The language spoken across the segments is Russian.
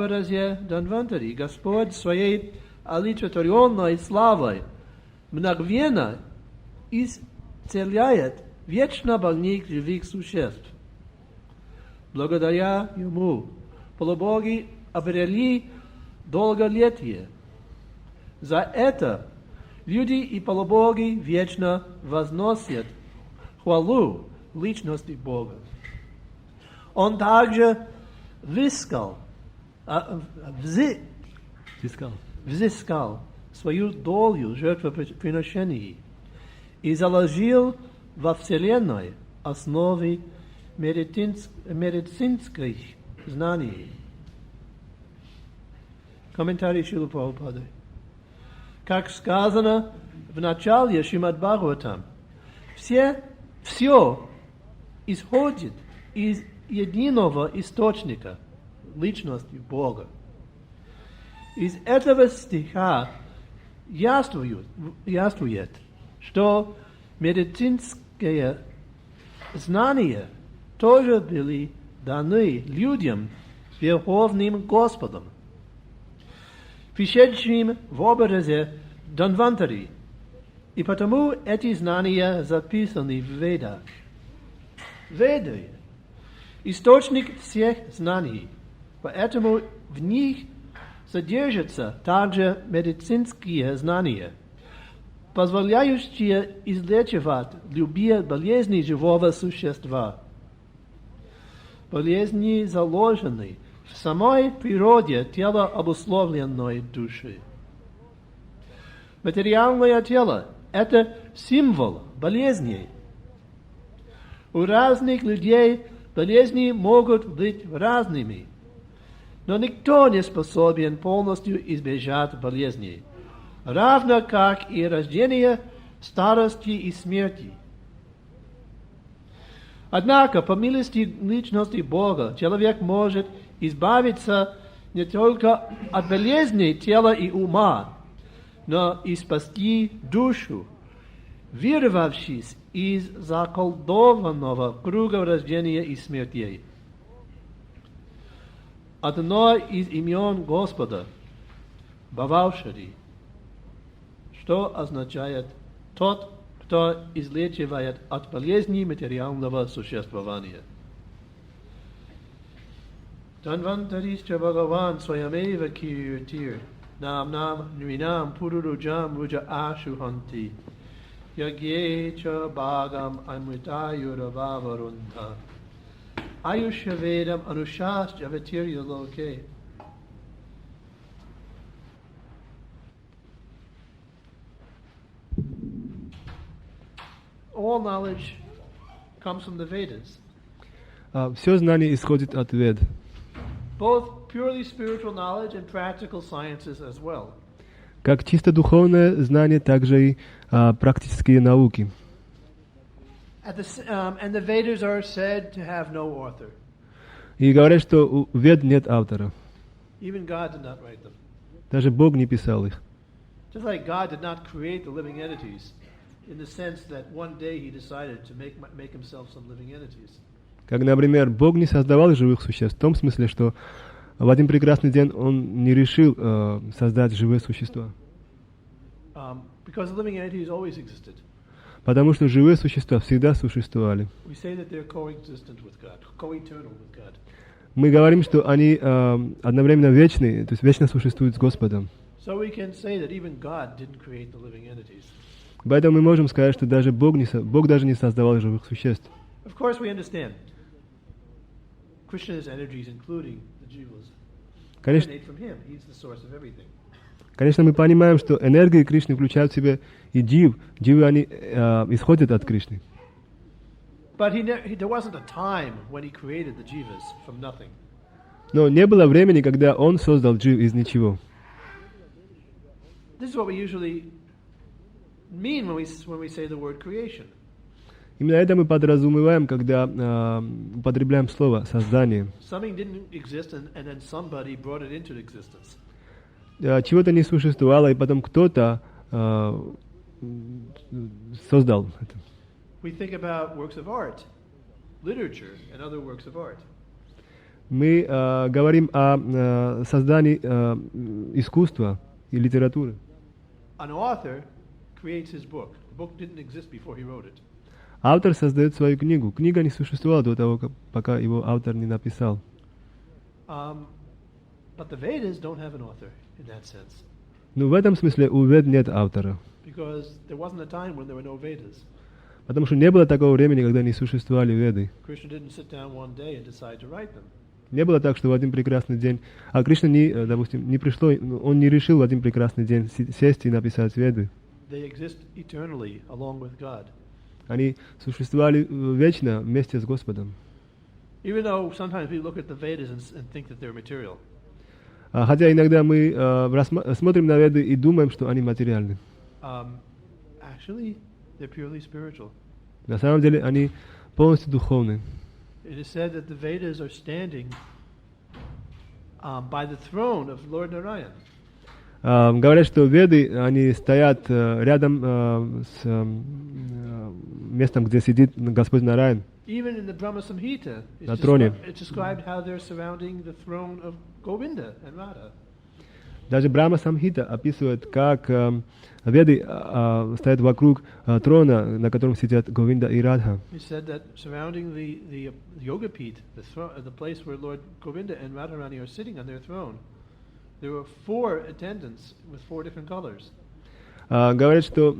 образе Данвантари Господь своей олицетворенной славой мгновенно исцеляет вечно больных живых существ. Благодаря Ему полубоги обрели долголетие. За это люди и полубоги вечно возносят хвалу личности Бога. Он также взыскал свою долю жертвоприношений и заложил во Вселенной основы медицинских знаний. Комментарий Шрилы Прабхупады. Как сказано в начале Шримад-Бхагаватам, все исходит из единого источника, личности Бога. Из этого стиха яствует, что медицинские знания тоже были даны людям Верховным Господом, пришедшим в образе Данвантари, и потому эти знания записаны в Ведах. Веды – источник всех знаний, поэтому в них содержатся также медицинские знания, позволяющие излечивать любые болезни живого существа. Болезни заложены в самой природе тела обусловленной души. Материальное тело – это символ болезней. У разных людей болезни могут быть разными, но никто не способен полностью избежать болезней, равно как и рождения, старости и смерти. Однако, по милости личности Бога, человек может избавиться не только от болезней тела и ума, но и спасти душу, вырвавшись из заколдованного круга рождения и смерти. Одно из имен Господа – Бхавшри, что означает «тот, кто излечивает от болезней материального существования». Данвантарисча Бхагаван Сваямева Киртир Нам Нринам Pururuджам Руджа Ашуханти Ягьеча Бхагам Амритаюрававарунта Ayushvedam Anushasya Vatirya Loke. All knowledge comes from the Vedas. Все знание исходит от Вед. Both purely spiritual knowledge and practical sciences as well. Как чисто духовное знание, также и практические науки. And the Vedas are said to have no author. И говорят, что у Вед нет автора. Even God did not write them. Даже Бог не писал их. Just like God did not create the living entities, in the sense that one day He decided to make Himself some living entities. Как, например, Бог не создавал живых существ, в том смысле, что в один прекрасный день Он не решил создать живые существа. Because the living entities always existed. Потому что живые существа всегда существовали. We say that they're coexistent with God, co-eternal with God. Мы говорим, что они одновременно вечны, то есть вечно существуют с Господом. So we can say that even God didn't create the living entities. Поэтому мы можем сказать, что даже Бог даже не создавал живых существ. Of course, we understand Krishna's energies, including the jivas, emanate from Him. He's the source of everything. Конечно, мы понимаем, что энергии Кришны включают в себя и джив. Дживы, они исходят от Кришны. But there wasn't a time when He created the jivas from nothing. Но не было времени, когда Он создал джив из ничего. This is what we usually mean when we say the word creation. Именно это мы подразумеваем, когда употребляем слово «создание». Something didn't exist and then somebody brought it into existence. Чего-то не существовало, и потом кто-то создал это. We think about works of art, literature, and other works of art. Мы говорим о создании искусства и литературы. An author creates his book. The book didn't exist before he wrote it. Автор создает свою книгу. Книга не существовала до того, пока его автор не написал. But the Vedas don't have an author in that sense. Но в этом смысле у Вед нет автора. Because there wasn't a time when there were no Vedas. Потому что не было такого времени, когда не существовали Веды. Krishna didn't sit down one day and decide to write them. Не было так, что в один прекрасный день... А Кришна, допустим, не пришло, он не решил в один прекрасный день сесть и написать Веды. They exist eternally along with God. Они существовали вечно вместе с Господом. Even though sometimes we look at the Vedas and think that they're material. Хотя иногда мы смотрим на Веды и думаем, что они материальны. Actually, they're purely spiritual. На самом деле они полностью духовны. It is said that the Vedas are standing by the throne of Lord Narayan. Говорят, что Веды, они стоят рядом с местом, где сидит Господь Нараян. Even in the Brahma Samhita, it's described how they're surrounding the throne of Govinda and Radha. Даже Брахма Самхита описывает, как Веды стоят вокруг трона, на котором сидят Говинда и Радха. He said that surrounding the Yoga-pit, the place where Lord Govinda and Radharani are sitting on their throne, there were 4 attendants with 4 different colors. Говорят, что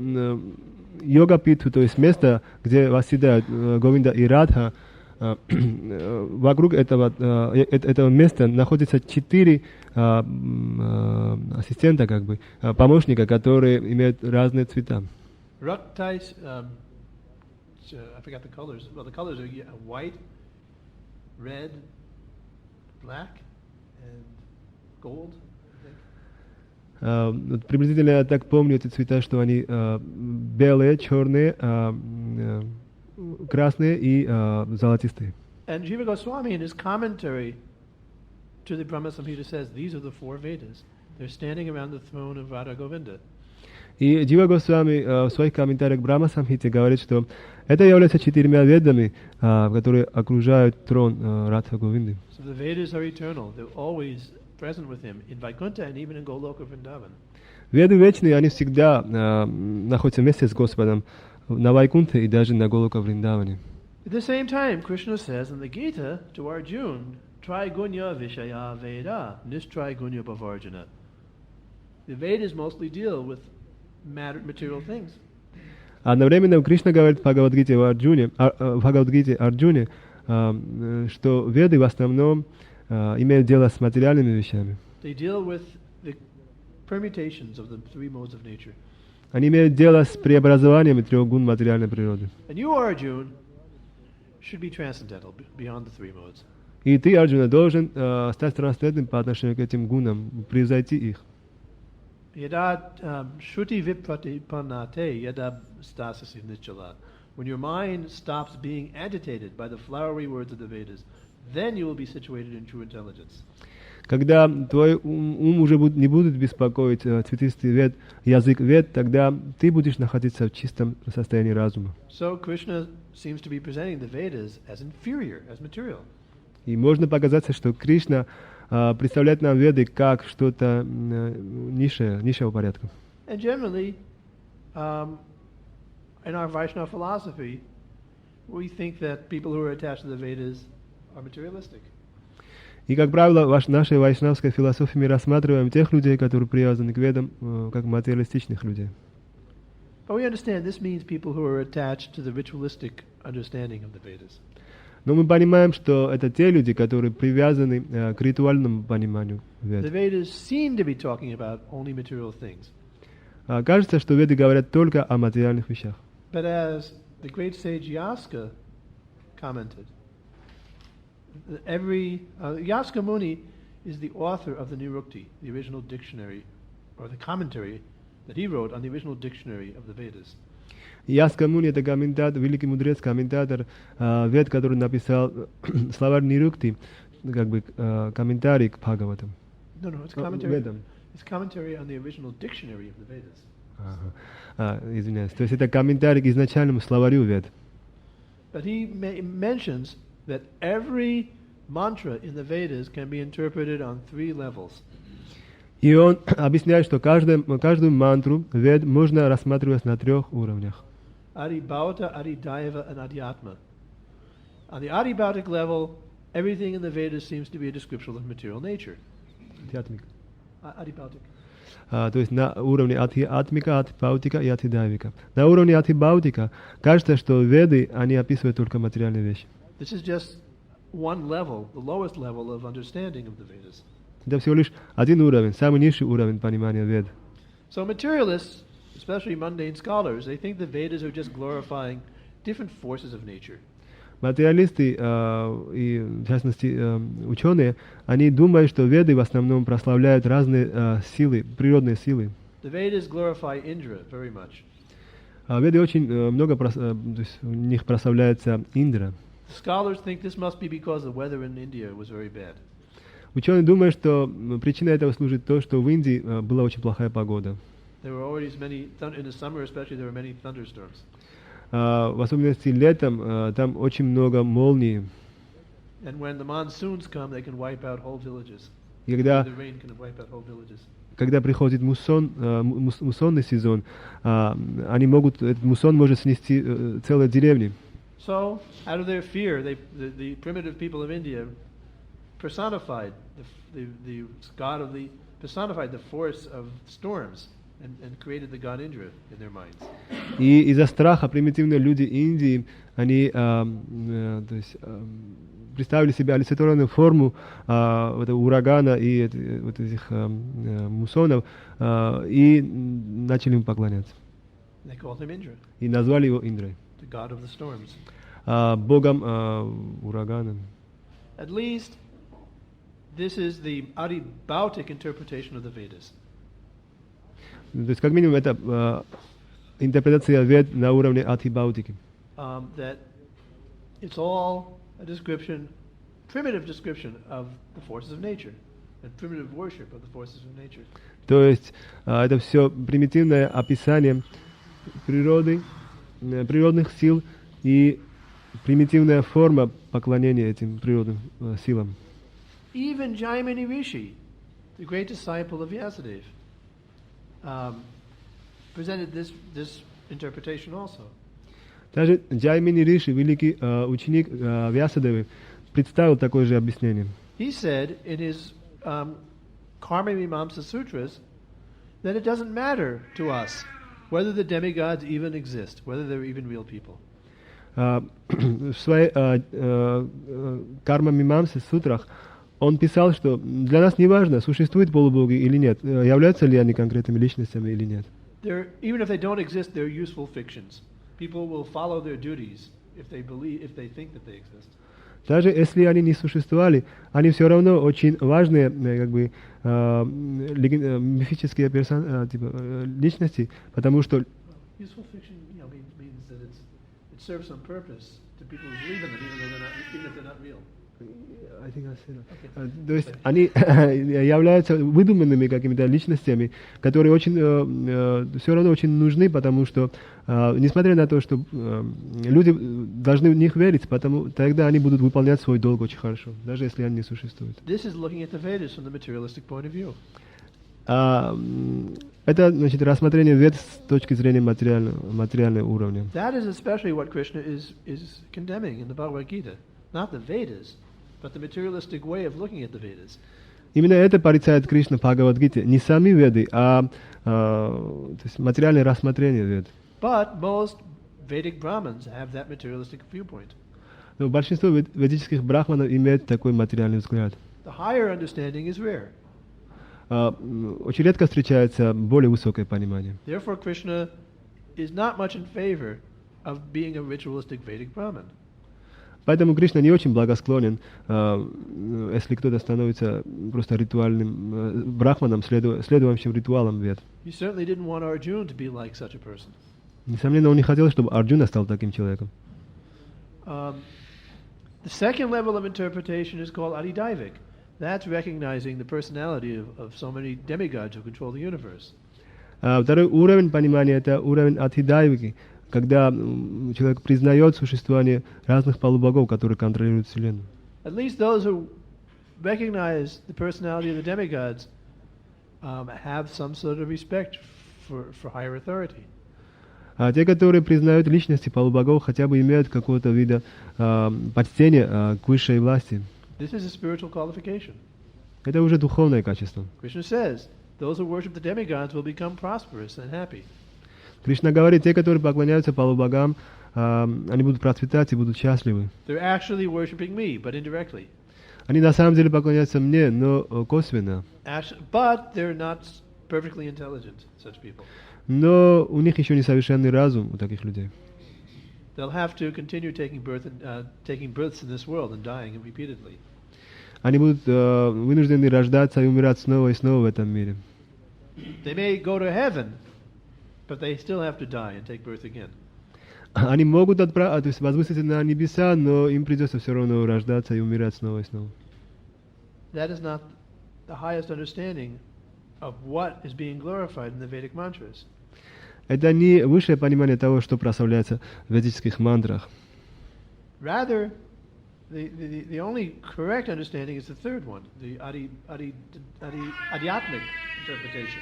йога-питу, то есть место, где восседают Говинда и Радха, вокруг этого места находятся 4 ассистента, как бы, помощника, которые имеют разные цвета. Raktais, I forgot the colors. Well, the colors are white, red, black, and gold. Приблизительно я так помню эти цвета, что они белые, черные, красные и золотистые. And Jiva Goswami in his commentary to the Brahma Samhita says these are the 4 Vedas. They're standing around the throne of Radha Govinda. И Джива Госвами в своих комментариях к Брахма Самхите говорит, что это является 4 ведами, которые окружают трон Радха Говинды. So the Vedas are eternal. They're always present with him in Vaikuntha and even in Goloka Vrindavan. Веды вечные, они всегда находятся вместе с Господом на Вайкунте и даже на Голока Вриндаване. At the same time, Krishna says in the Gita to Arjuna, Trigunya Vishaya Veda, Nistrigunya Bhavarjana. The Vedas mostly deal with material things. Одновременно Кришна говорит в Бхагавадгите Арджуне, что Веды в основном имеют дело с материальными вещами. They deal with the permutations of the 3 modes of nature. Они имеют дело с преобразованием 3 гун материальной природы. And you, Arjuna, should be transcendental, beyond the 3 modes. И ты, Арджуна, должен стать трансцендентным по отношению к этим гунам, превзойти их. Yada shruti vipratipanate yada stasasi nichala. When your mind stops being agitated by the flowery words of the Vedas, then you will be situated in true intelligence. Когда твой ум уже не будет беспокоить цветистый вед, язык вед, тогда ты будешь находиться в чистом состоянии разума. So Krishna seems to be presenting the Vedas as inferior, as material. И можно показаться, что Кришна представляет нам веды как что-то низшего порядка. And generally, in our Vaishnava philosophy, we think that people who are attached to the Vedas are materialistic. И, как правило, в нашей вайшнавской философии мы рассматриваем тех людей, которые привязаны к ведам, как материалистичных людей. But we understand this means people who are attached to the ritualistic understanding of the Vedas. Но мы понимаем, что это те люди, которые привязаны к ритуальному пониманию вед. The Vedas seem to be talking about only material things. Кажется, что веды говорят только о материальных вещах. But as the great sage Yaska commented, Yaska Muni is the author of the Nirukti, the original dictionary, or the commentary that he wrote on the original dictionary of the Vedas. Яска Муни — это комментатор, великий мудрец, комментатор вед, который написал словарь Нирукти, как бы комментарий к Бхагаватам. No, it's commentary. It's commentary on the original dictionary of the Vedas. Извиняюсь. То есть это комментарий к изначальному словарю вед. But he mentions that every mantra in the Vedas can be interpreted on 3 levels. И он объясняет, что каждую мантру вед можно рассматривать на 3 уровнях. Adibhauta, Adidaiva, and Adhyatma. On the Adibhautic level, everything in the Vedas seems to be a description of material nature. Adibhautic. То есть на уровне атмика, атбаутика и атидайвика. На уровне атибаутика кажется, что веды, они описывают только материальные вещи. This is just one level, the lowest level of understanding of the Vedas. Это всего лишь один уровень, самый низший уровень понимания вед. So materialists, especially mundane scholars, they think the Vedas are just glorifying different forces of nature. Материалисты и, в частности, ученые, они думают, что веды в основном прославляют разные силы, природные силы. The Vedas glorify Indra very much. Веды очень много, то есть у них прославляется Индра. Scholars think this must be because the weather in India was very bad. Ученые думают, что причиной этого служит то, что в Индии была очень плохая погода. There were always many, in the summer especially, there were many thunderstorms. В особенности летом там очень много молний. And when the monsoons come, they can wipe out whole villages. И когда The rain can wipe out whole villages. Когда приходит муссонный сезон, этот муссон может снести целые деревни. So, out of their fear, the primitive people of India personified the god of personified the force of storms and created the god Indra in their minds. И из-за страха примитивные люди Индии, они представили себе олицетворенную форму этого урагана и вот этих муссонов и начали ему поклоняться. They called him Indra, И назвали его Индрой, the god of the storms. богом урагана. At least, this is the Adibhautic interpretation of the Vedas. То есть, как минимум, это интерпретация вед на уровне атибаутики. That it's all a description, primitive description of the forces of nature, and primitive worship of the forces of nature. То есть, это все примитивное описание природы, природных сил и примитивная форма поклонения этим природным силам. Even Jaimini Rishi, the great disciple of Vyasadeva, presented this interpretation also. Даже Джаймини Риши, великий ученик Вьясадевы, представил такое же объяснение. He said in his Karma Mimamsa Sutras that it doesn't matter to us whether the demigods even exist, whether they're even real people. В своей Карма Мимамсе сутрах он писал, что для нас не важно, существуют полубоги или нет, являются ли они конкретными личностями или нет. Even if they don't exist, they're useful fictions. People will follow their duties if they think that they exist. Даже если они не существовали, они все равно очень важные, как бы, мифические личности, потому что Useful fiction, means that it serves some purpose to people who believe in them, even if they're not real. То есть они являются выдуманными какими-то личностями, которые очень, все равно очень нужны, потому что, несмотря на то, что люди должны в них верить, тогда они будут выполнять свой долг очень хорошо, даже если они не существуют. This is looking at the Vedas from the materialistic point of view. Это, значит, рассмотрение вед с точки зрения материального уровня. That is especially what Krishna is condemning in the Bhagavad Gita, not the Vedas, but the materialistic way of looking at the Vedas. Именно это порицает Кришна в Бхагавад-гите, не сами веды, то есть материальное рассмотрение вед. But most Vedic Brahmins have that materialistic viewpoint. Но большинство ведических брахманов имеют такой материальный взгляд. The higher understanding is rare. Очень редко встречается более высокое понимание. Therefore, Krishna is not much in favor of being a ritualistic Vedic Brahmin. Поэтому Кришна не очень благосклонен, если кто-то становится просто ритуальным брахманом, следующим ритуалам вед. He certainly didn't want Arjuna to be like such a person. Несомненно, он не хотел, чтобы Арджуна стал таким человеком. The second level of interpretation is called Adidaivik. That's recognizing the personality of so many demigods who control the universe. Второй уровень понимания — это уровень адхидайвики, когда человек признает существование разных полубогов, которые контролируют Вселенную. at least those who recognize the personality of the demigods have some sort of respect for higher authority. А те, которые признают личности полубогов, хотя бы имеют какого-то вида почтения к высшей власти. This is a spiritual qualification. Это уже духовное качество. Krishna says, those who worship the demigods will become prosperous and happy. Кришна говорит, те, которые поклоняются полубогам, они будут процветать и будут счастливы. They're actually worshiping me, but indirectly. Они на самом деле поклоняются мне, но косвенно. But they're not perfectly intelligent, such people. Но у них еще несовершенный разум, у таких людей. They'll have to continue taking births in this world and dying repeatedly. Они будут вынуждены рождаться и умирать снова и снова в этом мире. They may go to heaven, but they still have to die and take birth again. Они могут то есть возвыситься на небеса, но им придется все равно рождаться и умирать снова и снова. That is not the highest understanding of what is being glorified in the Vedic mantras. Это не высшее понимание того, что прославляется в ведических мантрах. Rather, the only correct understanding is the third one, the adhyatmic interpretation.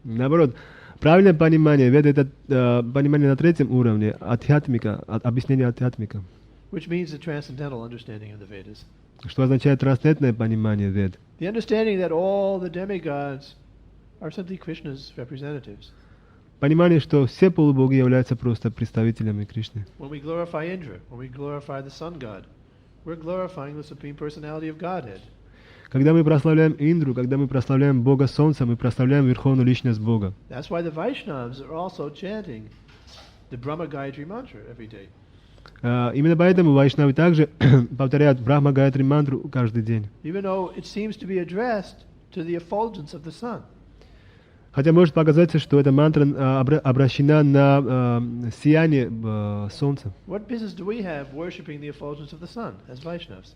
Наоборот, правильное понимание веда — это понимание на третьем уровне, адхьятмика, объяснение адхьятмика. Which means the transcendental understanding of the Vedas. Что означает трансцендентное понимание вед. The understanding that all the demigods are simply Krishna's representatives. Понимание, что все полубоги являются просто представителями Кришны. When we glorify Indra, when we glorify the sun god, we're glorifying the supreme personality of Godhead. Когда мы прославляем Индру, когда мы прославляем Бога Солнца, мы прославляем Верховную Личность Бога. That's why the Vaishnavas are also chanting the Brahma Gayatri mantra every day. Именно поэтому вайшнавы также повторяют Брахма Гаятри мантру каждый день. Even though it seems to be addressed to the effulgence of the sun. Хотя может показаться, что эта мантра обращена на сияние Солнца. What business do we have worshipping the effulgence of the sun as Vaishnavas?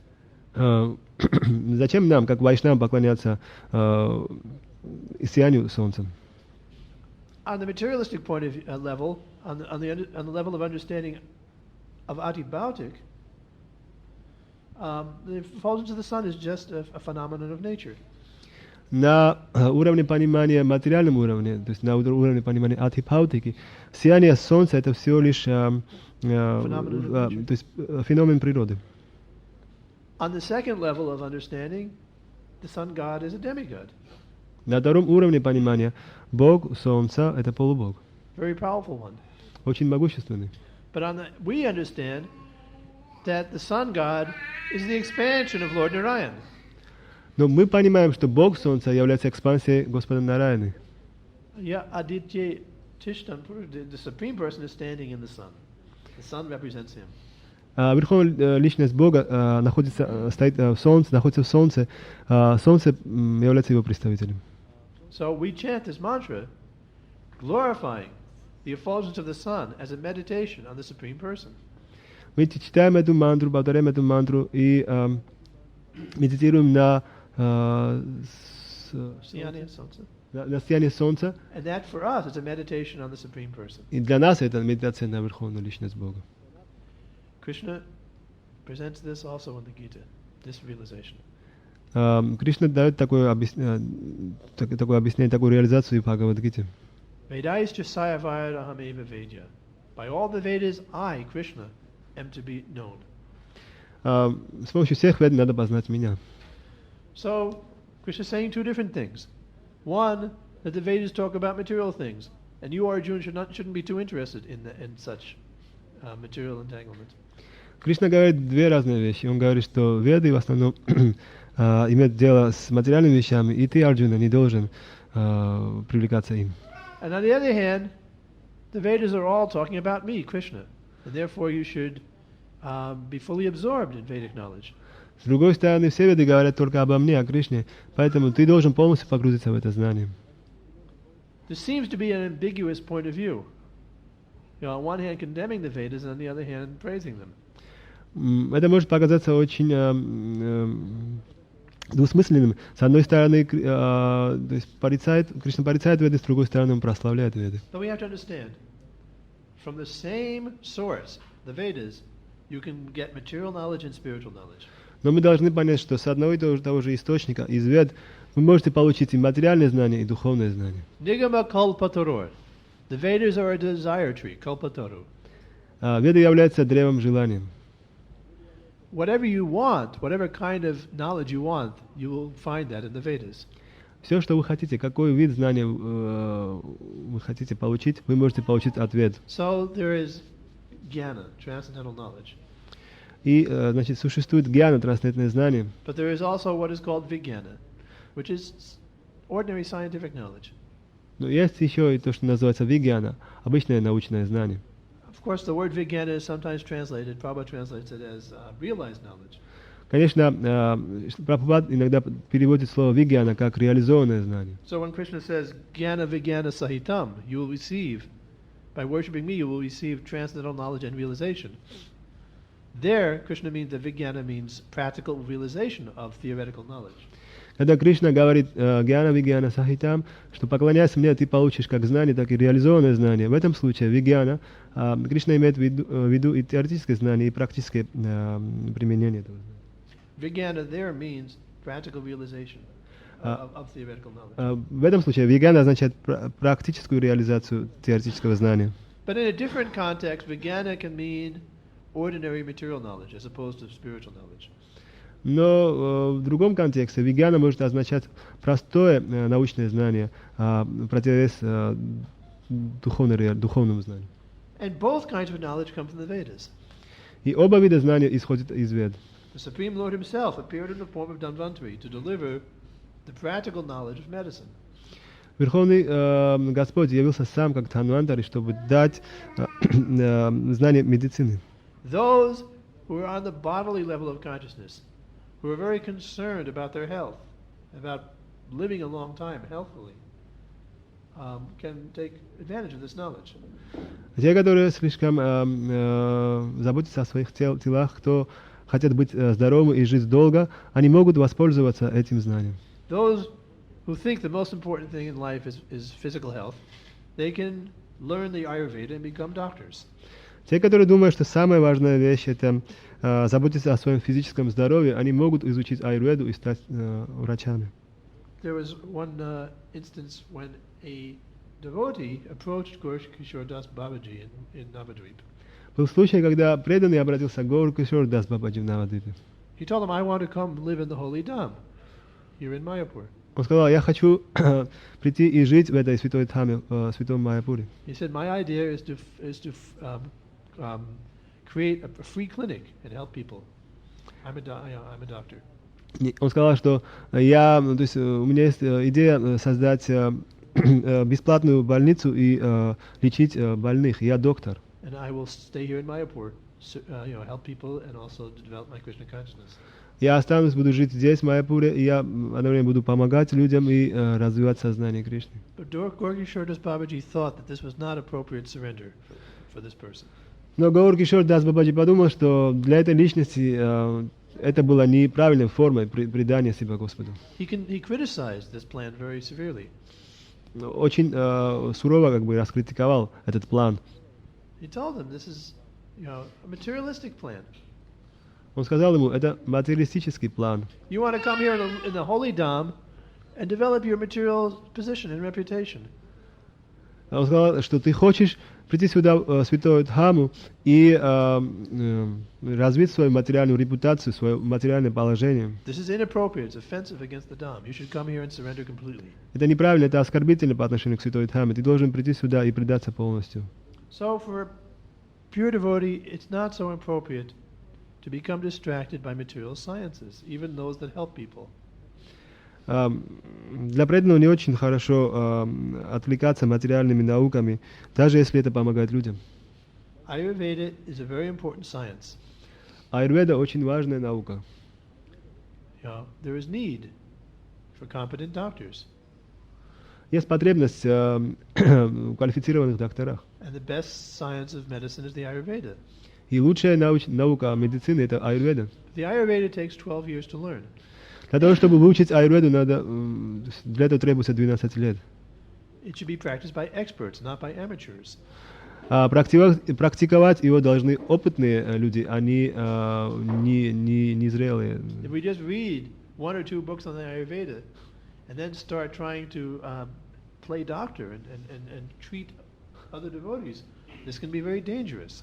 Зачем нам, как вайшнавам, поклоняться сиянию Солнца? On the materialistic point of level, on the level of understanding of Adibhautik, the effulgence of the sun is just a phenomenon of nature. На уровне понимания, материальном уровне, то есть на уровне понимания адхипаутики, сияние Солнца — это всего лишь то есть феномен природы. On the second level of understanding, the sun god is a demigod. На втором уровне понимания Бог Солнца — это полубог. Very powerful one. Очень могущественный. But we understand that the sun god is the expansion of Lord Narayan. Но мы понимаем, что Бог Солнца является экспансией Господа Нараяны. Yeah, Aditya Tishtam, the supreme person is standing in the sun. The sun represents him. Верховная личность Бога стоит в Солнце, находится в Солнце. Солнце является его представителем. So we chant this mantra, glorifying the effulgence of the sun as a meditation on the supreme person. Мы читаем эту мантру, повторяем эту мантру и медитируем на сияние Солнца. And that for us is a meditation on the supreme person. И для нас это медитация на Верховную личность Бога. Krishna presents this also in the Gita, this realization. Кришна дает такое объяснение, такую реализацию в Бхагавад-гите. Vedaischa sayavayad ahameva vedya. By all the Vedas, I, Krishna, am to be known. С помощью всех вед надо познать меня. So, Krishna is saying two different things. One, that the Vedas talk about material things, and you, Arjuna, shouldn't be too interested in such material entanglement. Кришна говорит две разные вещи. Он говорит, что веды в основном имеют дело с материальными вещами, и ты, Арджуна, не должен привлекаться им. And on the other hand, the Vedas are all talking about me, Krishna, and therefore you should be fully absorbed in Vedic knowledge. С другой стороны, все веды говорят только обо мне, о Кришне, поэтому ты должен полностью погрузиться в это знание. This seems to be an ambiguous point of view. You know, on one hand condemning the Vedas, and on the other hand praising them. Это может показаться очень двусмысленным. С одной стороны, то есть Кришна порицает веды, с другой стороны, он прославляет веды. But we have to understand, from the same source, the Vedas, you can get material knowledge and spiritual knowledge. Но мы должны понять, что с одного и того же источника, из вед, вы можете получить и материальные знания, и духовные знания. Nigama kalpataror. The Vedas are a desire tree, kalpataru. Веды являются древом желанием. Whatever you want, whatever kind of knowledge you want, you will find that in the Vedas. Все, что вы хотите, какой вид знания вы хотите получить, вы можете получить от вед. So there is jnana, transcendental knowledge. И, значит, существует гьяна, трансцендентное знание. But there is also what is called vijnana, which is ordinary scientific knowledge. Но есть еще и то, что называется вигьяна, обычное научное знание. Of course, the word vijnana is sometimes translated, Prabhupada translates it as realized knowledge. Конечно, Прабхупад иногда переводит слово вигьяна как реализованное знание. So when Krishna says jnana vijnana sahitam, you will receive, by worshipping me, you will receive transcendental knowledge and realization. There, Krishna means that vijnana means practical realization of theoretical knowledge. Когда Кришна говорит гьяна вигьяна сахитам, что поклоняясь мне, ты получишь как знание, так и реализованное знание. В этом случае вигьяна, Кришна имеет в виду и теоретическое знание, и практическое применение этого знания. Vijnana there means practical realization of theoretical knowledge. В этом случае вигьяна означает практическую реализацию теоретического знания. But in a different context, vijnana can mean ordinary material knowledge as opposed to spiritual knowledge. Но в другом контексте вигьяна может означать простое научное знание, противовес духовному знанию. And both kinds of knowledge come from the Vedas. И оба вида знания исходят из вед. The Supreme Lord Himself appeared in the form of Dhanvantari to deliver the practical knowledge of medicine. Верховный Господь явился сам как Дханвантари, чтобы дать знание медицины. Those who are on the bodily level of consciousness, who are very concerned about their health, about living a long time healthfully, can take advantage of this knowledge. Те, которые слишком заботятся о своих телах, кто хотят быть здоровыми и жить долго, они могут воспользоваться этим знанием. Those who think the most important thing in life is physical health, they can learn the Ayurveda and become doctors. Те, которые думают, что самая важная вещь это заботиться о своем физическом здоровье, они могут изучить аюрведу и стать врачами. There was one instance when a devotee approached Gaur-Kishore Das Babaji in Navadvip. Был случай, когда преданный обратился к Гаур-Кишор Дас Бабаджи в Навадвипе. He told him, "I want to come live in the holy Dham here in Mayapur." Он сказал, я хочу прийти и жить в этой святой Дхаме, в святом Майяпуре. He said, "My idea is to create a free clinic and help people. I'm a doctor." Он сказал, что то есть, у меня есть идея создать бесплатную больницу и лечить больных. Я доктор. And I will stay here in Mayapur, help people and also to develop my Krishna consciousness. Я останусь, буду жить здесь, в Майяпуре, и я одновременно буду помогать людям и развивать сознание Кришны. But Gaur-Kishore Das Babaji thought that this was not appropriate surrender for this person. Но Гаур-Кишор Дас Бабаджи подумал, что для этой личности это была неправильной формой предания себя Господу. He criticized this plan very severely. Очень сурово раскритиковал этот план. He told him this is, a materialistic plan. Он сказал ему, это материалистический план. You want to come here in the holy Dham and develop your material position and reputation. Он сказал, что ты хочешь прийти сюда, в святую Дхаму, и развить свою материальную репутацию, свое материальное положение. This is inappropriate. It's offensive against the Dham. You should come here and surrender completely. Это неправильно, это оскорбительно по отношению к святой Дхаме. Ты должен прийти сюда и предаться полностью. So for a pure devotee, it's not so appropriate to become distracted by material sciences, even those that help people. Для преданного не очень хорошо отвлекаться материальными науками, даже если это помогает людям. Ayurveda is a very important science. Аюрведа очень важная наука. There is need for competent doctors. Есть потребность в квалифицированных докторах. And the best science of medicine is the Ayurveda. И лучшая наука медицины это аюрведа. The Ayurveda takes 12 years to learn. Для того, чтобы выучить аюрведу, для этого требуется 12 лет. It should be practiced by experts, not by amateurs. практиковать его должны опытные люди, а не зрелые. If we just read one or two books on the Ayurveda and then start trying to play doctor and treat other devotees, this can be very dangerous.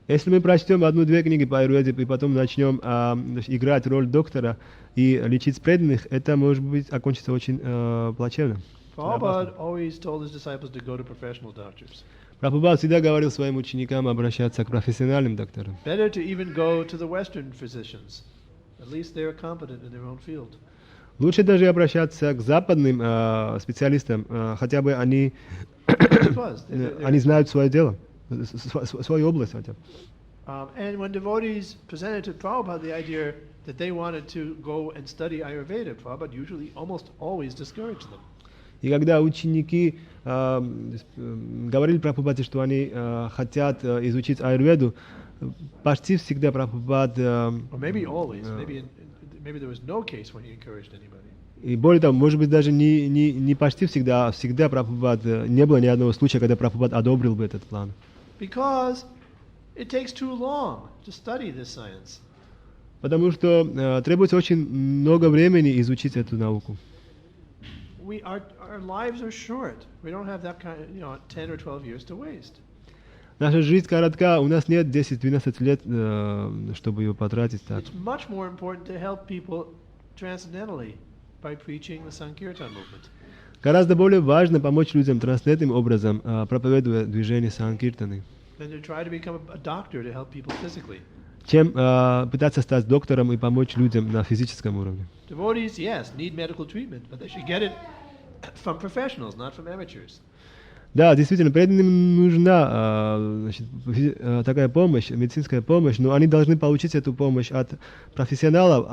Если мы прочтем одну-две книги по аюрведе и потом начнем играть роль доктора и лечить преданных, это может быть окончится очень плачевно. Prabhupada always told his disciples to go to professional doctors. Прабхупад всегда говорил своим ученикам обращаться к профессиональным докторам. Better to even go to the Western physicians. At least they are competent in their own field. Лучше даже обращаться к западным специалистам, хотя бы они знают свое дело, свою область хотя бы. And when devotees presented to Prabhupada the idea that they wanted to go and study Ayurveda, Prabhupada usually almost always discouraged them. И когда ученики говорили Прабхупаде, что они хотят изучить аюрведу, почти всегда Прабхупад... Maybe always. Maybe there was no case when he encouraged anybody. И более того, может быть, даже не почти всегда, а всегда Прабхупад, не было ни одного случая, когда Прабхупад одобрил бы этот план. Because it takes too long to study this science. Потому что требуется очень много времени изучить эту науку. Our lives are short. We don't have that kind of, 10 or 12 years to waste. Наша жизнь коротка, у нас нет 10-12 лет, чтобы ее потратить так. It's much more important to help people transcendentally by preaching the Sankirtan movement. Гораздо более важно помочь людям трансцендентным образом, проповедуя движение Санкиртаны, than to try to become a doctor to help people physically. чем пытаться стать доктором и помочь людям на физическом уровне. Devotees, yes, need medical treatment, but they should get it from professionals, not from amateurs. Да, действительно, преданным нужна такая помощь, медицинская помощь, но они должны получить эту помощь от профессионалов,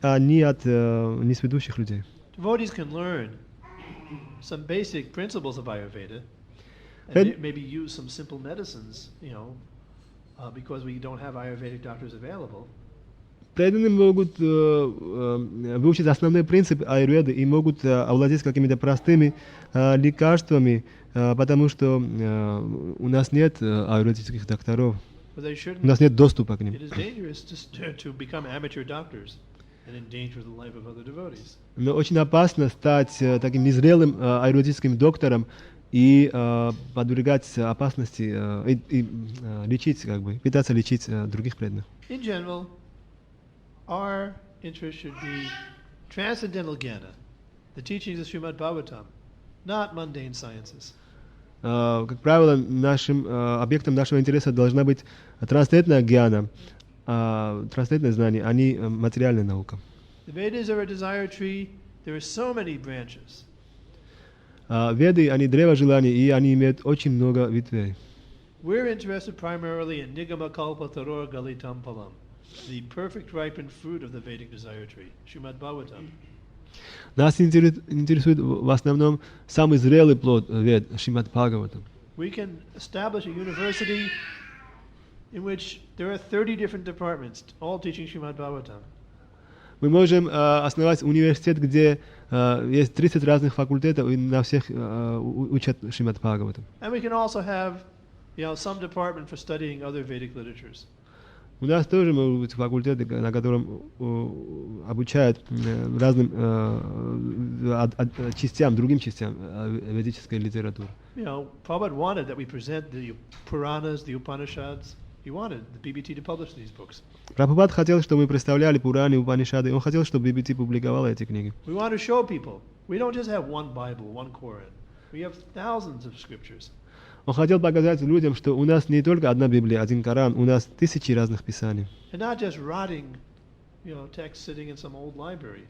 а не от несведущих людей. Devotees can learn some basic principles of Ayurveda and maybe use some simple medicines, because we don't have Ayurvedic doctors available. Преданные могут выучить основные принципы аюрведы и могут овладеть какими-то простыми лекарствами, потому что у нас нет аюрведических докторов, у нас нет доступа к ним. Но очень опасно стать таким незрелым аюрведическим доктором и подвергать опасности и лечить, пытаться лечить других преданных. Our interest should be transcendental jnana, the teachings of Shrimad-Bhagavatam, not mundane sciences. Как правило, объектом нашего интереса должна быть трансцендентная гьяна, трансцендентное знание, а не материальная наука. The Vedas are a desire tree. There are so many branches. Веды, они древо желаний, и они имеют очень много ветвей. We're interested primarily in Nigama Kalpa Taror Galitam Palam, the perfect ripened fruit of the Vedic desire tree, Shrimad-Bhagavatam. Нас интересует в основном самый зрелый плод вед, Шримад-Бхагаватам. We can establish a university in which there are 30 different departments, all teaching Shrimad-Bhagavatam. Мы можем основать университет, где есть 30 разных факультетов, и на всех учат Шримад-Бхагаватам. And we can also have, some department for studying other Vedic literatures. У нас тоже могут быть факультеты, на котором обучают разным частям, другим частям ведической литературы. Prabhupada wanted that we present the Puranas, the Upanishads. He wanted the BBT to publish these books. Прабхупад хотел, чтобы мы представляли Пураны, Упанишады. Он хотел, чтобы BBT публиковала эти книги. We want to show people we don't just have one Bible, one Quran. We have thousands of scriptures. Он хотел показать людям, что у нас не только одна Библия, один Коран, у нас тысячи разных писаний. And not just rotting, text sitting in some old library.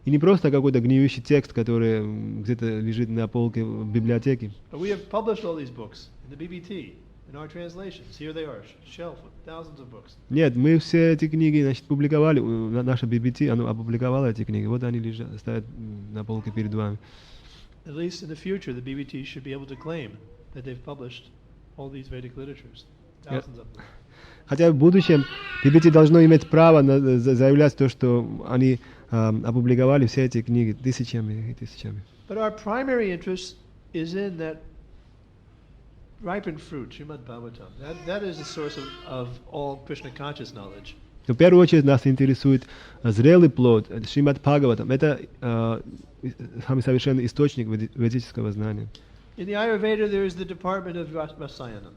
И не просто какой-то гниющий текст, который где-то лежит на полке в библиотеке. But we have published all these books in the BBT, in our translations. Here they are, shelf with thousands of books. Нет, мы все эти книги, публиковали, наша BBT, оно опубликовало эти книги. Вот они лежат, стоят на полке перед вами. At least in the future, the BBT should be able to claim that they've published all these Vedic literatures, thousands of them. Хотя в будущем BBT должно иметь право заявлять то, что они опубликовали все эти книги тысячами и тысячами. But our primary interest is in that ripened fruit, Shrimad-Bhagavatam. That is the source of all Krishna conscious knowledge. В первую очередь нас интересует зрелый плод, Шримад-Бхагаватам. Это самый совершенный источник ведического знания. In the Ayurveda, there is the department of Rasayanam.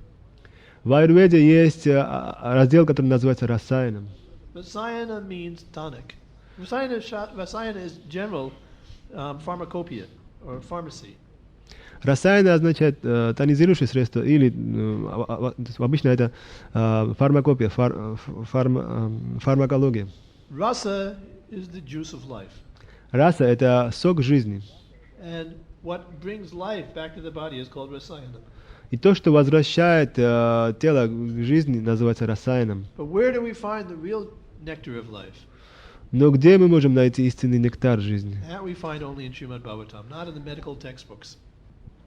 В Аюрведе есть раздел, который называется Расаяном. Rasayana means tonic. Rasayana is general pharmacopoeia or pharmacy. Расаяна означает тонизирующее средство, или обычно это фармакопия, фармакология. Rasa is the juice of life. Раса — это сок жизни. And what brings life back to the body is called rasayana. И то, что возвращает тело к жизни, называется расаяном. But where do we find the real nectar of life? Но где мы можем найти истинный нектар жизни? That we find only in Shrimad-Bhagavatam, not in the medical textbooks.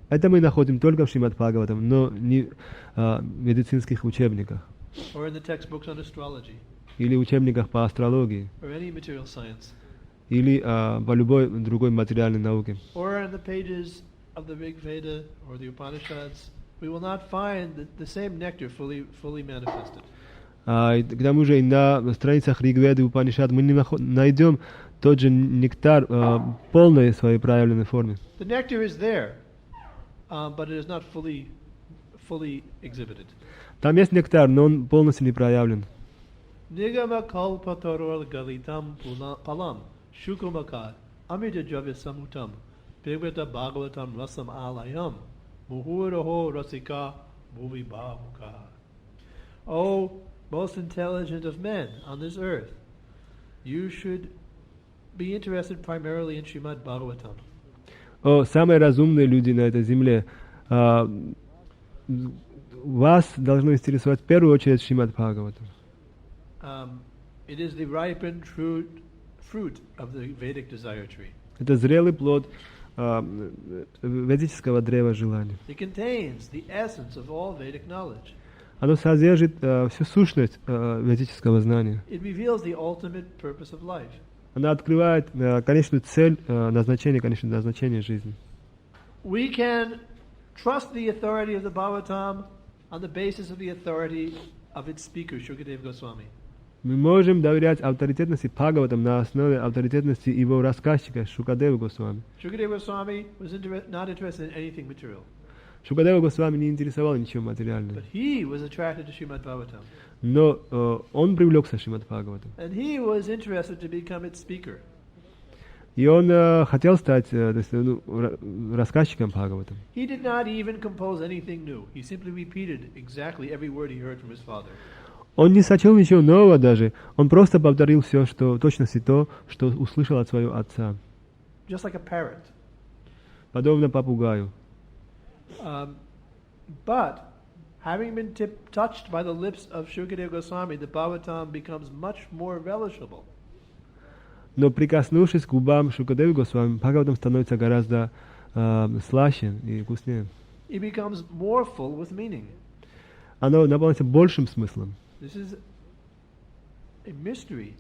Это мы находим только в Шримад-Бхагаватам, но не в медицинских учебниках. Or in the textbooks on astrology. Или учебниках по астрологии. Or any material science. Или по любой другой материальной науке. Or in the pages of the Rig Veda or the Upanishads, we will not find the same nectar fully manifested. К тому же и на страницах Ригведы и Упанишад мы не найдем тот же нектар в полной своей проявленной форме. The nectar is there, but it is not fully exhibited. Там есть нектар, но он полностью не проявлен. Nigama kalpataror galitam palam shukumaka amida javya samutam pegveta bhagavatam rasam alayam muhuraho rasika bhuvi bhavuka. Oh, most intelligent of men on this earth, you should be interested primarily in Shrimad-Bhagavatam. О, самые разумные люди на этой земле, вас должно интересовать в первую очередь Шримад-Бхагаватам. It is the ripened fruit of the Vedic desire tree. Это зрелый плод ведического древа желания. It contains the essence of all Vedic knowledge. Оно содержит всю сущность ведического знания. It reveals the ultimate purpose of life. Она открывает конечную цель, назначение, конечное назначение жизни. We can trust the authority of the Bhagavatam on the basis of the authority of its speaker, Shukadeva Goswami. Мы можем доверять авторитетности Бхагаватам на основе авторитетности его рассказчика Шукадева Госвами. Shukadeva Goswami was not interested in anything material. Шукадева Госвами не интересовал ничего материального. But he was attracted to Shrimad-Bhagavatam. Но он привлекся Шримад-Бхагаватам. And he was interested to become its speaker. И он хотел стать рассказчиком Бхагаватам. He did not even compose anything new. He simply repeated exactly every word he heard from his father. Он не сочел ничего нового даже. Он просто повторил все, что точности то, что услышал от своего отца. Just like a parrot. Подобно попугаю. But having been touched by the lips of Shukadeva Goswami, the Bhagavatam becomes much more relishable. Но прикоснувшись к губам Шукадевы Госвами, Бхагаватам становится гораздо слаще и вкуснее. It becomes more full with meaning. Оно наполняется большим смыслом. This is a mystery,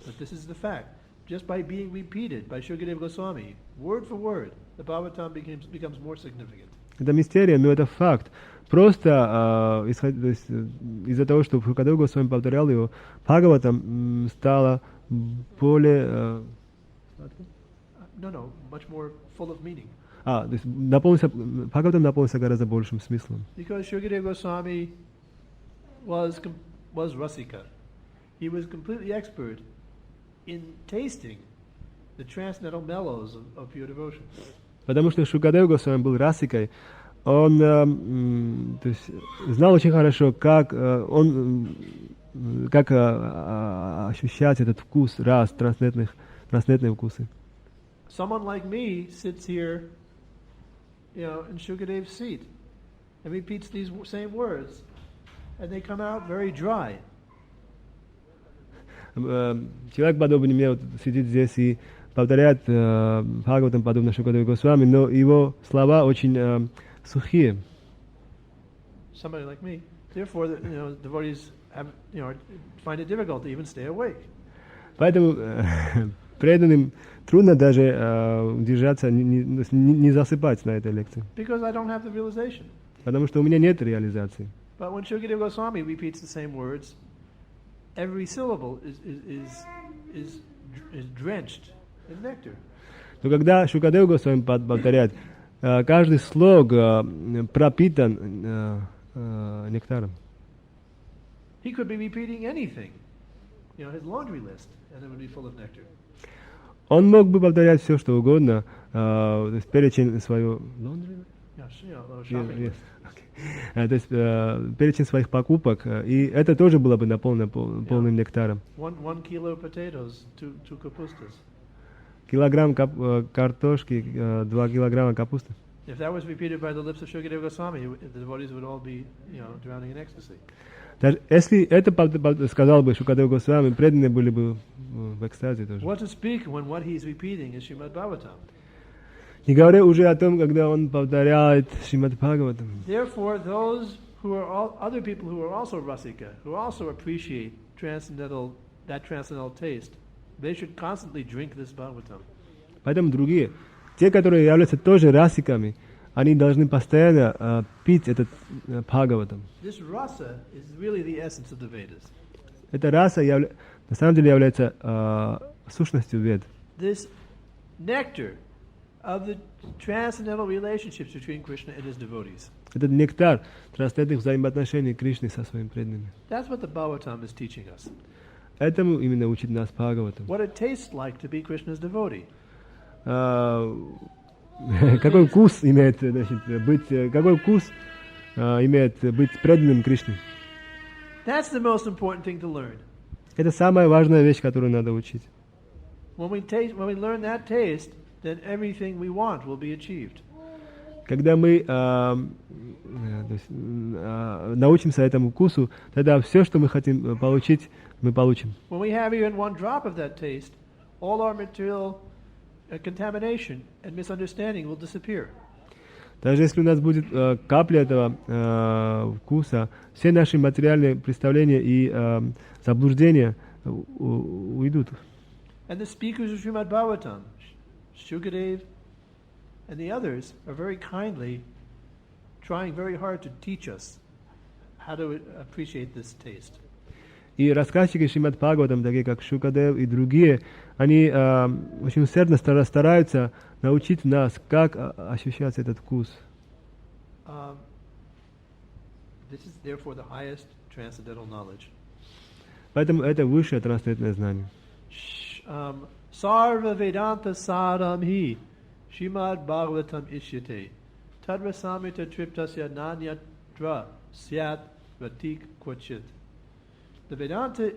but this is the fact. Just by being repeated by Shukadeva Goswami, word for word, the Bhagavatam becomes more significant. Это мистерия, но это факт. Просто из-за того, что Шукадева Госвами повторял его, Бхагаватам стало более... much more full of meaning. То есть Бхагаватам наполнился гораздо большим смыслом. Because Shukadeva Goswami was Rasika. He was completely expert in tasting the transcendental mellows of pure devotion. Потому что Шукадева Госвами был расикой, он то есть, знал очень хорошо, как ощущать этот вкус трансцендентные вкусы. Someone like me sits here, in Shukadev's seat, and repeats these same words, and they come out very dry. Человек подобный мне сидит здесь и повторяет Бхагаватам подобно Шукадеве Госвами, но его слова очень сухие. Somebody like me, therefore, devotees find it difficult to even stay awake. Поэтому преданным трудно даже удержаться, не засыпать на этой лекции. Because I don't have the realization. потому что у меня нет реализации. But when Shukadeva Goswami repeats the same words, every syllable is drenched in nectar. Но когда Шукадев Госвами повторяет, каждый слог пропитан нектаром. He could be repeating anything, his laundry list, and it would be full of nectar. Он мог бы повторять все, что угодно, то есть перечень свою... То есть перечень своих покупок, и это тоже было бы наполнено полным нектаром. One kilo potatoes, two kapustas. Килограмм картошки, 2 килограмма капусты. If that was repeated by the lips of Shukadeva Goswami, the devotees would all be, drowning in ecstasy. Даже если это сказал бы Шукадев Госвами, преданные были бы в экстазе тоже. What to speak when what he's repeating is Shrimad-Bhagavatam. Не говоря уже о том, когда он повторяет Шримад-Бхагаватам. Therefore, those who are other people who are also rasika, who also appreciate that transcendental taste, they should constantly drink this Bhagavatam. Поэтому другие, те, которые являются тоже расиками, они должны постоянно пить этот Бхагаватам. This rasa is really the essence of the Vedas. Эта раса на самом деле является сущностью Вед. This nectar of the transcendental relationships between Krishna and his devotees. Этот нектар трансцендентных взаимоотношений Кришны со своими преданными. That's what the Bhagavatam is teaching us. Этому именно учит нас Бхагаватам. What it tastes like to be Krishna's devotee. Какой вкус имеет, быть преданным Кришне? That's the most important thing to learn. Это самая важная вещь, которую надо учить. When we learn that taste, then everything we want will be achieved. Когда мы научимся этому вкусу, тогда все, что мы хотим получить, мы получим. When we have even one drop of that taste, all our material contamination and misunderstanding will disappear. Даже если у нас будет капля этого вкуса, все наши материальные представления и заблуждения уйдут. And the speakers of Shrimad-Bhagavatam, Shukadev and the others, are very kindly trying very hard to teach us how to appreciate this taste. И рассказчики Шримад-Бхагаватам, такие как Шукадев и другие, они очень усердно стараются научить нас, как ощущать этот вкус. This is therefore the highest transcendental knowledge. Поэтому это высшее трансцендентное знание. Sarva Vedanta Sadam Hi Shrimad Bhagavatam Ishyate Tadrasamita Triptasya Nanyatra Syat Vatik Kvachit. The Vedanta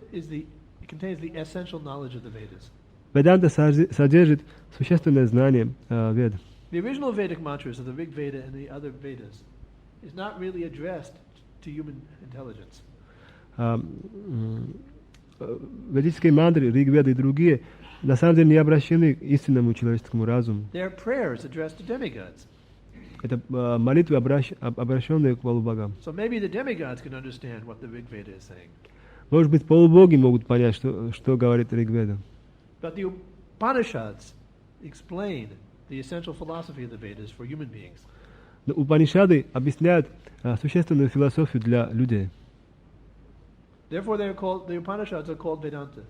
contains the essential knowledge of the Vedas. Веданта содержит существенное знание Вед. The original Vedic mantras of the Rig Veda and the other Vedas is not really addressed to human intelligence. Ведические мантры, Ригведы и другие на самом деле не обращены к истинному человеческому разуму. They are prayers addressed to demigods. Это молитвы, обращенные к полубогам. So maybe the demigods can understand what the Rig Veda is saying. Может быть, полубоги могут понять, что говорит Ригведа. But the Upanishads explain the essential philosophy of the Vedas for human beings. Но Упанишады объясняют существенную философию для людей. Therefore, the Upanishads are called Vedanta.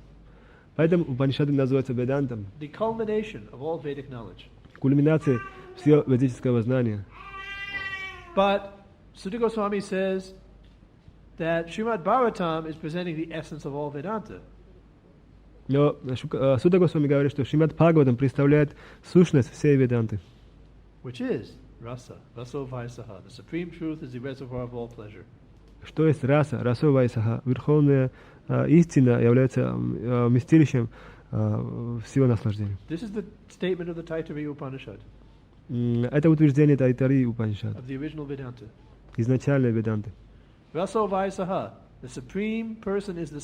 Поэтому Упанишады называются Ведантом. The culmination of all Vedic knowledge. Кульминацией всего ведического знания. But Sutta Goswami says that Shrimad-Bhagavatam is presenting the essence of all Vedanta. Но Сutta Госвами говорит, что Шримад-Бхагаватам представляет сущность всей Веданты. Which is rasa, raso-vaisaha. The supreme truth is the reservoir of all pleasure. Что есть раса, расо-вайсаха, верховная истина является вместилищем всего наслаждения. This is the statement of the Taittiriya Upanishad. Это утверждение Тайтарии Упанишад. Of the original Vedanta. Изначальной Веданты. Raso-vaisaha. The supreme person is the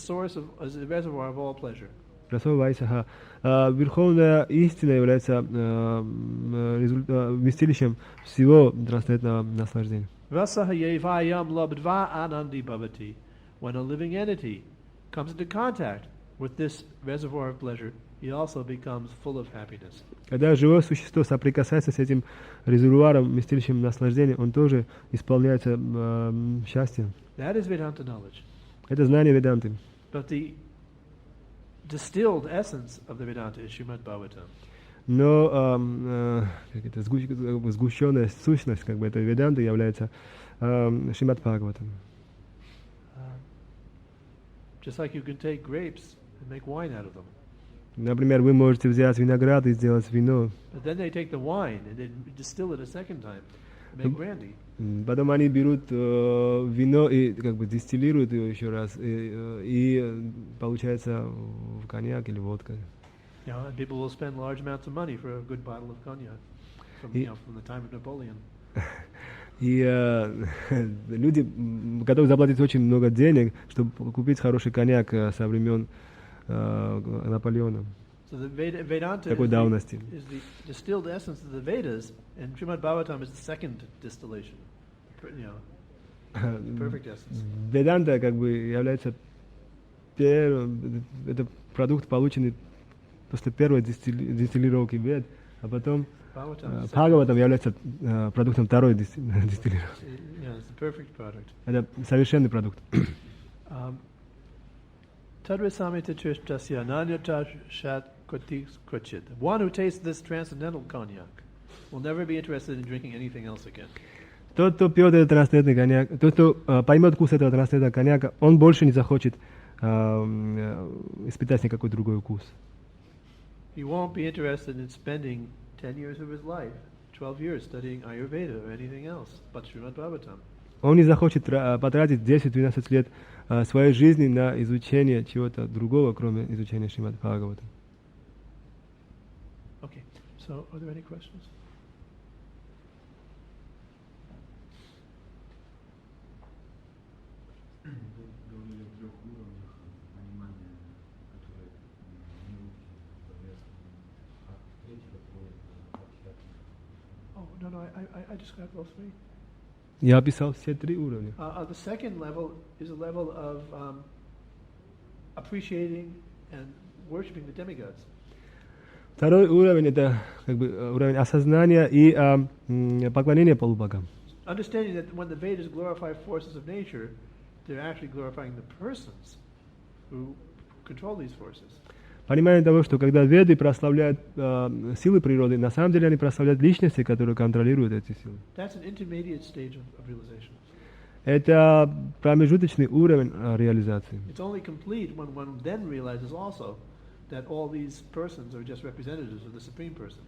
reservoir of all pleasure. Расо-вайсаха. Верховная истина является вместилищем всего трансцендентного наслаждения. Rasaha yevayam labdva anandi bhavati. When a living entity comes into contact with this reservoir of pleasure, he also becomes full of happiness. Когда живое существо соприкасается с этим резервуаром, вместилищем наслаждения, он тоже исполняется счастьем. That is Vedanta knowledge. Это знание Веданты. But the distilled essence of the Vedanta is Shrimad-Bhagavatam. Но сгущенная сущность, как бы, этой Веданты является Шримад-Бхагаватам. Just like you can take grapes and make wine out of them. Например, вы можете взять виноград и сделать вино. But then they take the wine and they distill it a second time, make brandy. Потом они берут вино и как бы дистиллируют его еще раз, и получается коньяк или водка. You know, and people will spend large amounts of money for a good bottle of cognac from the time of Napoleon. И люди готовы заплатить очень много денег, чтобы купить хороший коньяк со времен Наполеона. So the Vedanta Такой давности. is the distilled essence of the Vedas, and Shrimad-Bhagavatam is the second distillation. You know, the perfect essence. Веданта как бы является первым, это продукт, полученный после первой дистиллировки Вед, а потом Бхагаватам является продуктом второй дистиллировки. Yeah, it's the perfect product. Это совершенный продукт. Tadrisamita Trishtasya Nanyata Shat Kochit. One who tastes this transcendental cognac will never be interested in drinking anything else again. Тот, кто пьет этот трансцендентный коньяк, тот, кто поймет вкус этого трансцендентного коньяка, он больше не захочет испытать никакой другой вкус. He won't be interested in spending 10 years of his life, 12 years studying Ayurveda or anything else but Shrimad-Bhagavatam. Он не захочет потратить 10-12 лет своей жизни на изучение чего-то другого, кроме изучения Шримад-Бхагаватам. Okay, so are there any questions? Oh, no, I described all three. Я описал все три уровня. The second level is a level of appreciating and worshipping the demigods. Второй уровень — это как бы уровень осознания и поклонения полубогам. Understanding that when the Vedas glorify forces of nature, they're actually glorifying the persons who control these forces. Понимание того, что когда Веды прославляют силы природы, на самом деле они прославляют личности, которые контролируют эти силы. That's an intermediate stage of realization. Это промежуточный уровень реализации. It's only complete when one then realizes also that all these persons are just representatives of the Supreme Person.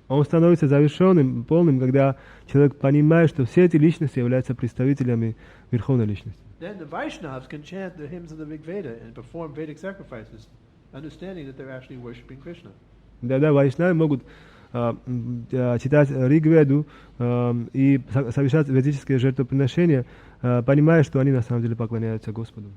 Он становится завершенным, полным, когда человек понимает, что все эти личности являются представителями Верховной Личности. Then the Vaishnavas can chant the hymns of the Rig Veda and perform Vedic sacrifices, understanding that they're actually worshipping Krishna. Да, вайшнавы могут читать Ригведу и совершать ведические жертвоприношения, понимая, что они на самом деле поклоняются Господу.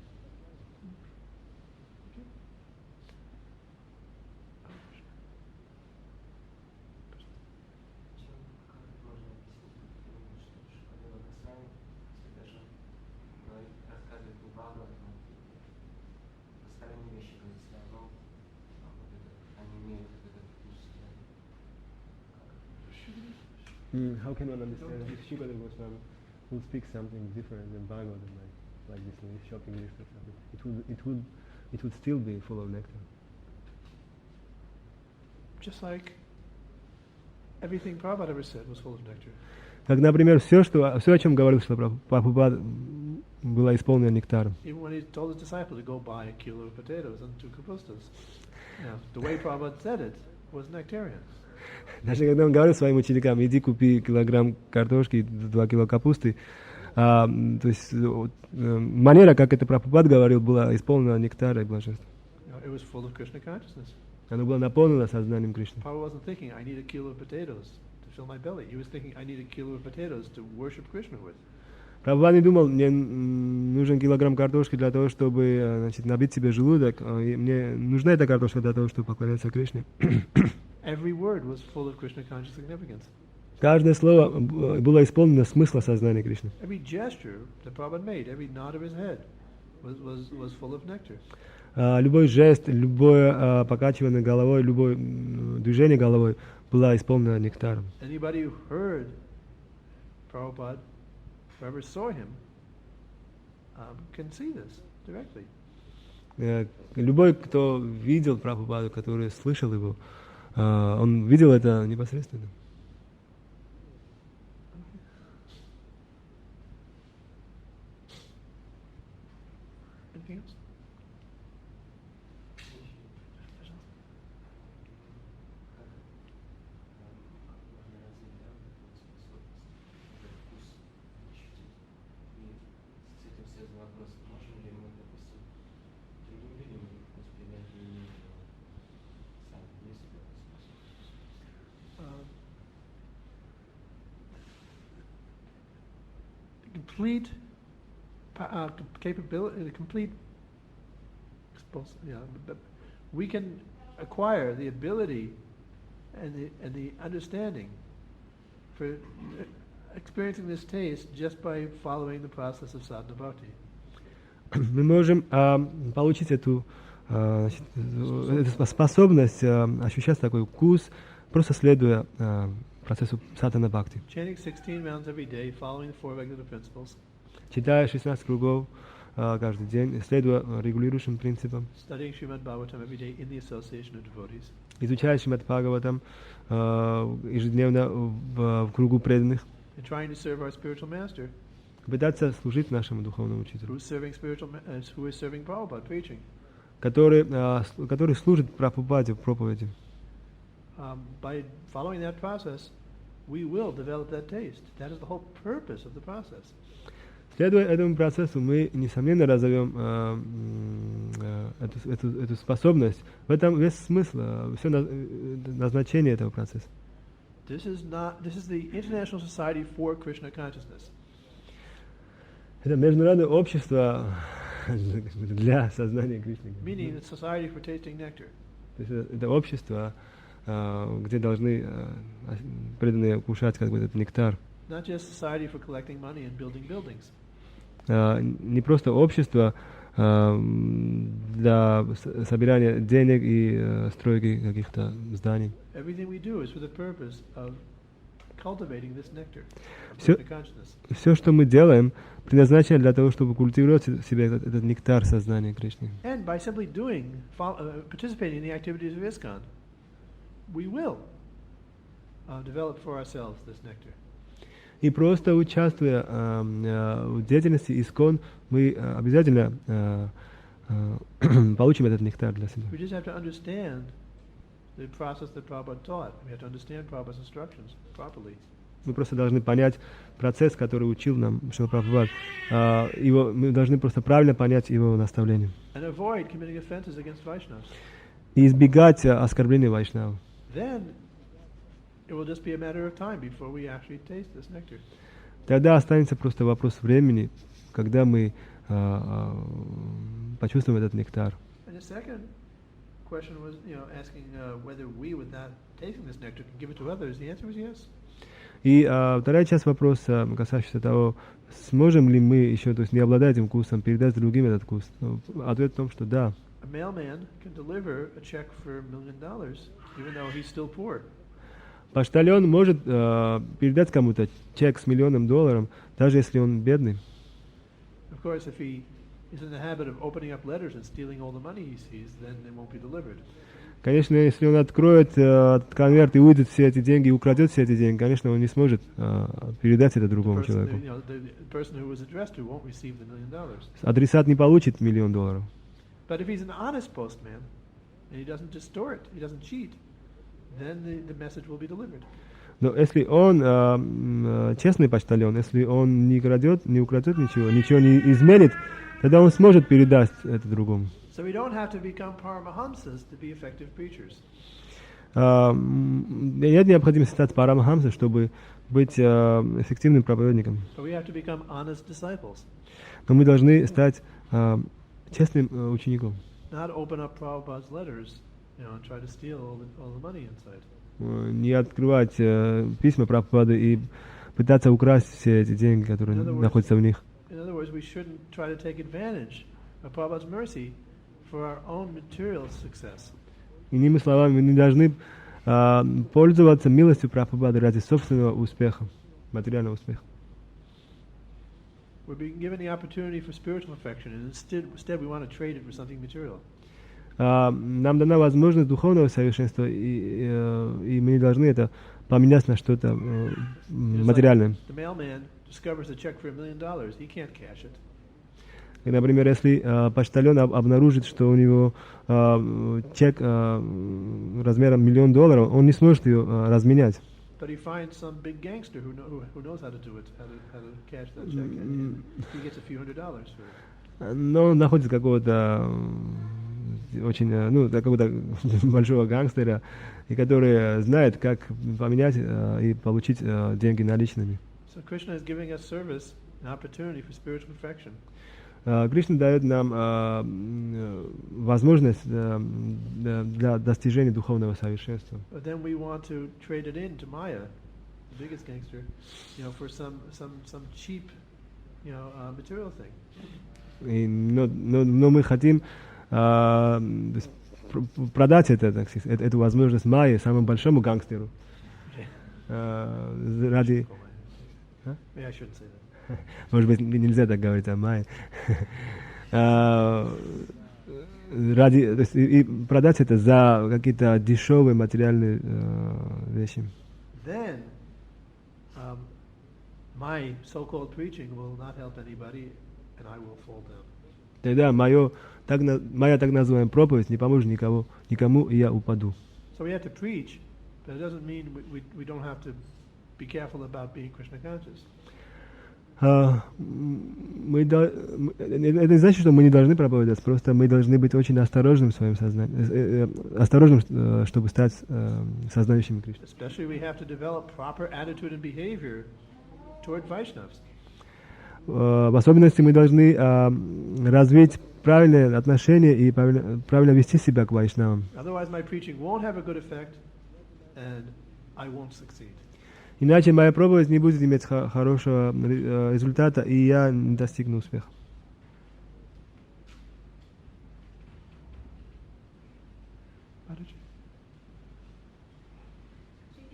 How can one understand if Shukadeva Goswami will speak something different than Bhagavatam, like this in his shopping list or something? It would still be full of nectar. Just like everything Prabhupada ever said was full of nectar. Как, например, все, о чем говорил Прабхупада, было исполнено нектаром. Even when he told his disciples to go buy a kilo of potatoes and 2 kapustas, the way Prabhupada said it was nectarian. Даже когда он говорил своим ученикам: иди купи килограмм картошки, 2 кило капусты, то есть манера, как это Прабхупад говорил, была исполнена нектара и блаженства. It was full of Krishna consciousness. Оно было наполнено сознанием Кришны. Prabhupada wasn't thinking, I need a kilo of potatoes to fill my belly. He was thinking, I need a kilo of potatoes to worship Krishna with. Прабхупад не думал, мне нужен килограмм картошки для того, чтобы, значит, набить себе желудок, мне нужна эта картошка для того, чтобы поклоняться Кришне. Every word was full of Krishna conscious significance. Каждое слово было исполнено смысла сознания Кришны. Every gesture that Prabhupada made, every nod of his head was full of nectar. любой жест, любое покачивание головой, любое движение головой было исполнено нектаром. Anybody who heard Prabhupada, whoever saw him, can see this directly. Любой, кто видел Прабхупаду, который слышал его, он видел это непосредственно. Anything else? Complete capability, the complete, we can acquire the ability and the understanding for experiencing this taste just by following the process of sadhana bhakti. Мы можем получить эту способность ощущать такой вкус, просто следуя процессу садхана бхакти. Chanting 16 rounds every day, following the four regular principles. Читая 16 кругов каждый день, следуя регулирующим принципам. Studying Shrimad-Bhagavatam every day in the association of devotees. Изучая Шримад-Бхагаватам ежедневно в кругу преданных. And trying to serve our spiritual master. Пытаться служить нашему духовному учителю. Who is serving Prabhupada, preaching. Который служит Прабхупаде в проповеди. By following that process, we will develop that taste. That is the whole purpose of the process. Следуя этому процессу, мы, несомненно, разовьем эту способность. В этом весь смысл, все назначение этого процесса. This is the International Society for Krishna Consciousness. Это международное общество для сознания Кришны. Meaning the Society for Tasting Nectar. То есть это общество, где должны преданные кушать этот нектар. Not just society for collecting money and building buildings. Не просто общество для собирания денег и стройки каких-то зданий. Everything we do is for the purpose of cultivating this nectar of Все, Krishna consciousness. все, что мы делаем, предназначено для того, чтобы культивировать в себе этот нектар сознания Кришны. And by simply participating in the activities of ISKCON, we will develop for ourselves this nectar. И просто участвуя в деятельности ИСККОН, мы обязательно получим этот нектар для себя. We just have to understand the process that Prabhupada taught. We have to understand Prabhupada's instructions properly. Мы просто должны понять процесс, который учил нам Шрила Прабхупад. Мы должны просто правильно понять его наставления. And avoid committing offenses against Vaishnavas. И избегать оскорбления вайшнавов. Then it will just be a matter of time before we actually taste this nectar. Тогда останется просто вопрос времени, когда мы почувствуем этот нектар. And the second question was, asking whether we, with not tasting this nectar, can give it to others. The answer was yes. И вторая часть вопроса, касающаяся того, сможем ли мы еще, то есть не обладая этим вкусом, передать другим этот вкус. Ответ в том, что да. A mailman can deliver a check for $1 million, even though he's still poor. Почтальон может передать кому-то чек с $1 миллион, даже если он бедный. Of course, if he is in the habit of opening up letters and stealing all the money he sees, then it won't be delivered. Конечно, если он откроет конверт и увидит все эти деньги, и украдет все эти деньги, конечно, он не сможет передать это другому человеку. Адресат не получит $1 миллион. But if he's an honest postman and he doesn't distort, he doesn't cheat, then the message will be delivered. Но если он честный почтальон, если он не крадет, не украдет ничего не изменит, тогда он сможет передать это другому. So we don't have to become paramahamsas to be effective preachers. Нет необходимости стать парамахамсой, чтобы быть эффективным проповедником. But we have to become honest disciples. Но мы должны стать честным учеником. Not open up Prabhupada's letters, and try to steal all the money inside. Не открывать письма Прабхупады и пытаться украсть все эти деньги, которые находятся в них. In other words, we shouldn't try to take advantage of Prabhupada's mercy for our own material success. Иными словами, мы не должны пользоваться милостью Прабхупады ради собственного успеха, материального успеха. We're being given the opportunity for spiritual perfection, and instead we want to trade it for something material. Нам дана возможность духовного совершенства, и мы не должны это поменять на что-то материальное. The mailman discovers a check for $1 million. He can't cash it. И, например, если почтальон обнаружит, что у него чек размером $1 миллион, он не сможет ее разменять. But he finds some big gangster who knows how to do it, how to cash that check, and he gets a few $100 for it. Но он находит какого-то очень, какого-то большого гангстера, и который знает, как поменять и получить деньги наличными. So Krishna is giving us service, an opportunity for spiritual perfection. Кришна дает нам возможность для достижения духовного совершенства. But then we want to trade it in to Maya, the biggest gangster, for some cheap, material thing. Но мы хотим продать эту возможность Майе, самому большому гангстеру, ради... I shouldn't say that. Может быть, нельзя так говорить о Майе. Ради, то есть, и продать это за какие-то дешевые материальные вещи. Then, my so-called preaching will not help anybody, and I will fall down. Тогда моя так называемая проповедь не поможет никому, и я упаду. So we have to preach, but it doesn't mean we don't have to be careful about being Krishna conscious. Это не значит, что мы не должны проповедовать, просто мы должны быть очень осторожным в своем сознании, осторожным, чтобы стать сознающими Кришны. Especially we have to develop proper attitude and behavior toward Vaishnavas. В особенности мы должны развить правильное отношение и правильно вести себя к вайшнавам. Otherwise my preaching won't have a good effect, and I won't succeed. Иначе моя проповедь не будет иметь хорошего результата, и я не достигну успеха. Скажите,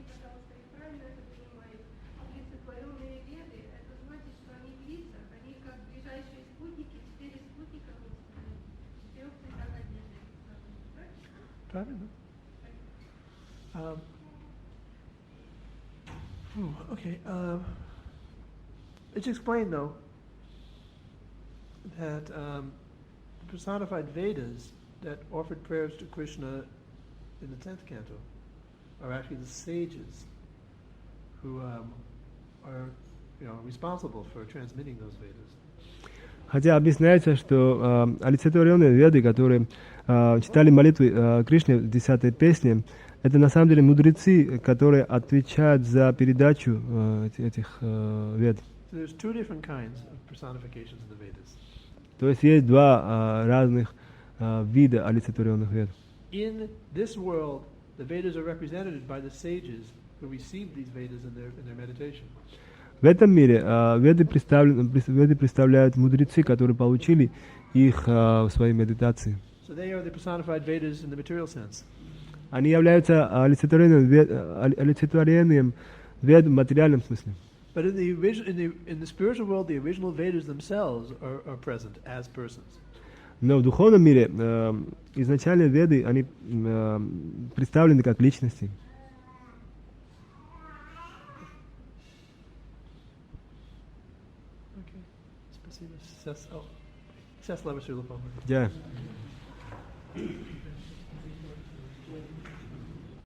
пожалуйста, я правильно это понимаю? Олицетворенные веды, это значит, что они в лицах, они как ближайшие спутники, 4 спутника, 4 цветах одежды. Правильно? Правильно. Okay. It's explained, though, that personified Vedas that offered prayers to Krishna in the 10th canto are actually the sages who are responsible for transmitting those Vedas. Хотя объясняется, что олицетворенные веды, которые читали молитвы Кришне в 10-й песне, это на самом деле мудрецы, которые отвечают за передачу этих вед. So there's two different kinds of personifications in the Vedas. То есть есть два разных вида олицетворенных вед. In this world, the Vedas are represented by the sages who received these Vedas in their meditation. В этом мире веды представляют мудрецы, которые получили их в своей медитации. So they are the personified Vedas in the material sense. Они являются олицетворением вед в материальном смысле. But in the spiritual world, the original Vedas themselves are present as persons. Но в духовном мире изначально веды, они представлены как личности. Okay. Спасибо. Сейчас слава Шрила Полный. Yeah.